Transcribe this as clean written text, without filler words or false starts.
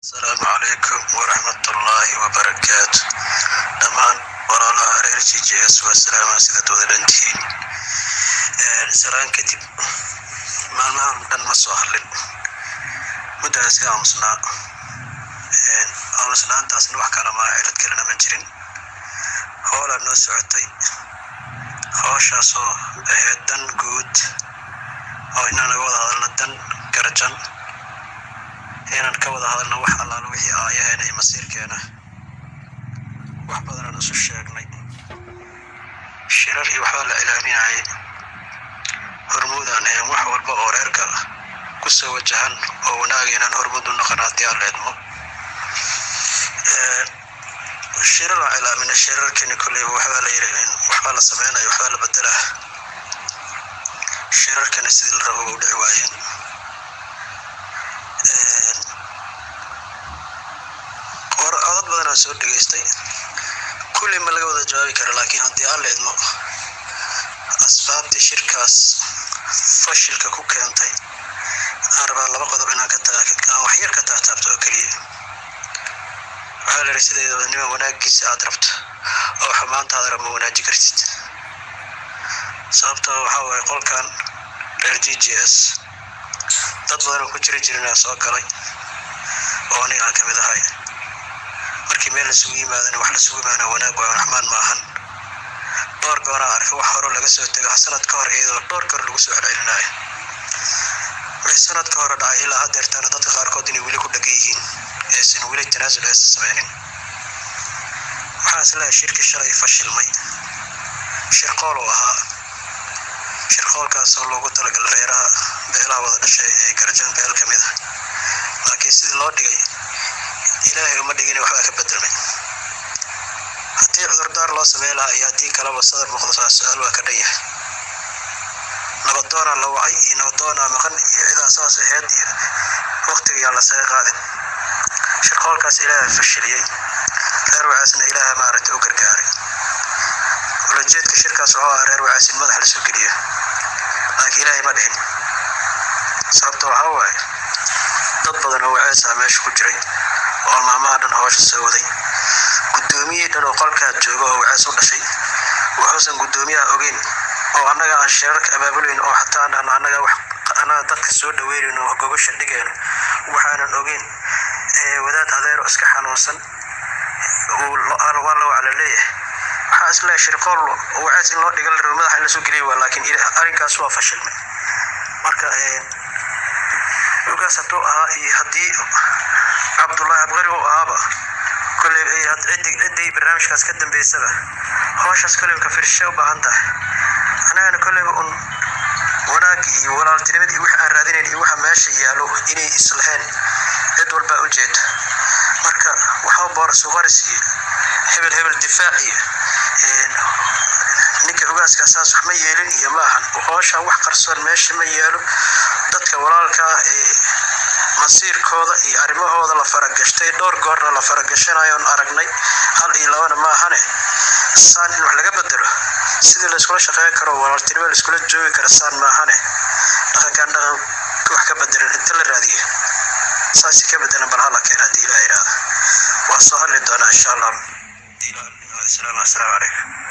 السلام عليكم ورحمة الله وبركاته. دمان ورالا ريرجي جيس والسلام سيدة ودلنتين سلام كتب ما دن مسوحلين مدرسي أمسنا أمسنا تاسن وحكانا ما عيلت كلنا مجرين هولا نسعتي خوشا سو دن قود أو إننا وضع دن كرجان inaan ka wada hadalno wax allaala wixii aayaheena iyo masiirkeena wax badan aan isu sheegnay shirar iyo waxba la ilaaminayay hormuudaan ahayn wax walba oo reerka ku soo wajahan oo wanaag inaan hormuud u noqon haddii aan leedmo shirar aan ilaamina shirarkeeni kolleyba waxbaa la yidhi waxbaa la sameynayo waxbaa la bedelaa shirarkani sidii la rabo u dhici waayeen codad badan aan soo dhageystay kulli ma laga wada jawaabi karo laakiin haddii aan leedmo asbaabtii shirkaas fashilka ku keentay aan rabaa laba qodob inaan wax yar ka taataabto oo keliya waxaa la yidhi sideedaba nima wanaaggiisa aad rabto oo xumaantaada rab ma wanaaji kartid sababtoo waxaa waaye qolkan reer g g s dad badan oo ku jirinaa soo galay oo aniga aan ka mid ahay markii meel isugu yimaadana wax la sugu imaana wanaag waa raxmaan maahan dhowr goor aan arkay wax hore laga soo tego sanad ka hor iyadoo dhowr goor lagu soo celcelinayo wixii sanad ka hor dhacay ilaa haddeertaana dadka qaarkood inay weli ku dhagan yihiin aysan weli tanaasul aysan sameynin waxaan isleeyahay shirkii shalay fashilmay shirqool oo ahaa shirqoolkaasoo loogu talagalay reeraha beelaha wada dhashay ee garjaan beel ka mid ah laakiin sidii loo dhigay ilaahay uma dhigin waxbaa ka bedelmay haddii cudurdaar loo sameyn lahaa iyo haddii kaleba sadar muuqdo su-aal waa ka dhan yahay nabadoonaa la wacay iyo nabadoonaa maqan iyo cidaa saas aheyd iyo waqtiga yaan la saga qaadin shirqoolkaas ilaahay fashiliyey reer wacaasna ilaaha maaragtay u gargaaray ulajeedka shirkaas wuxuu ahaa reer wacaasin madax lasoo geliyo laakiin ilaahay ma dhihin sababta waxaa waaye dad badan oo waceesaa meesha ku jiray oo maamaha dhan hawsha soo waday guddoomiyihii dhan oo qolkaa jooga oo wacees u dhashay wuxuusan guddoomiyaha ogeyn oo annaga aan shirarka abaabulayn oo xataa annaga dadka soo dhaweynayn oo gogosha dhigeen waxaanan ogeyn wadaad adeero iska xanuunsan waa la wacla leeyahay waxaa isleeyahay shirqool wacees in loo dhiga la rabo madaxa in lasoo geliya waa laakiin arrinkaas waa fashilmay marka ugaas hadduu ahaa iyo haddii cabdullaahi abqari uu ahaaba kolley ciddii barnaamijkaas ka dambeysaba hawshaas kolleyba ka fiirshay u baahan tahay annagana kolleyba un wanaagii iyo walaaltinimadii iyo wixii aan raadinayn iyo waxa meesha yaalo inay islahayn cid walbaa u jeeda marka waxaa boorasuqaris iyo hebel difaac iyo ninka ugaaska saas wax ma yeelin iyo maahan hawshaan wax qarsoon meesha ma yaalo dadka walaalka ee masiirkooda iyo arrimahooda la faragashtay dhowr goorna la faragashanayoon aragnay hal iyo labana maahane saan in wax laga bedelo sidii layskula shaqeyn karo walaaltinimo layskula joogi kara saan maahane dhaqankan dhaqan wax ka bedelan inta la raadiyo saasi ka bedelan bal hala keena haddii ilaah yidhaahdo waa soo hadli doonaa insha allah. Assalaamu calaykum.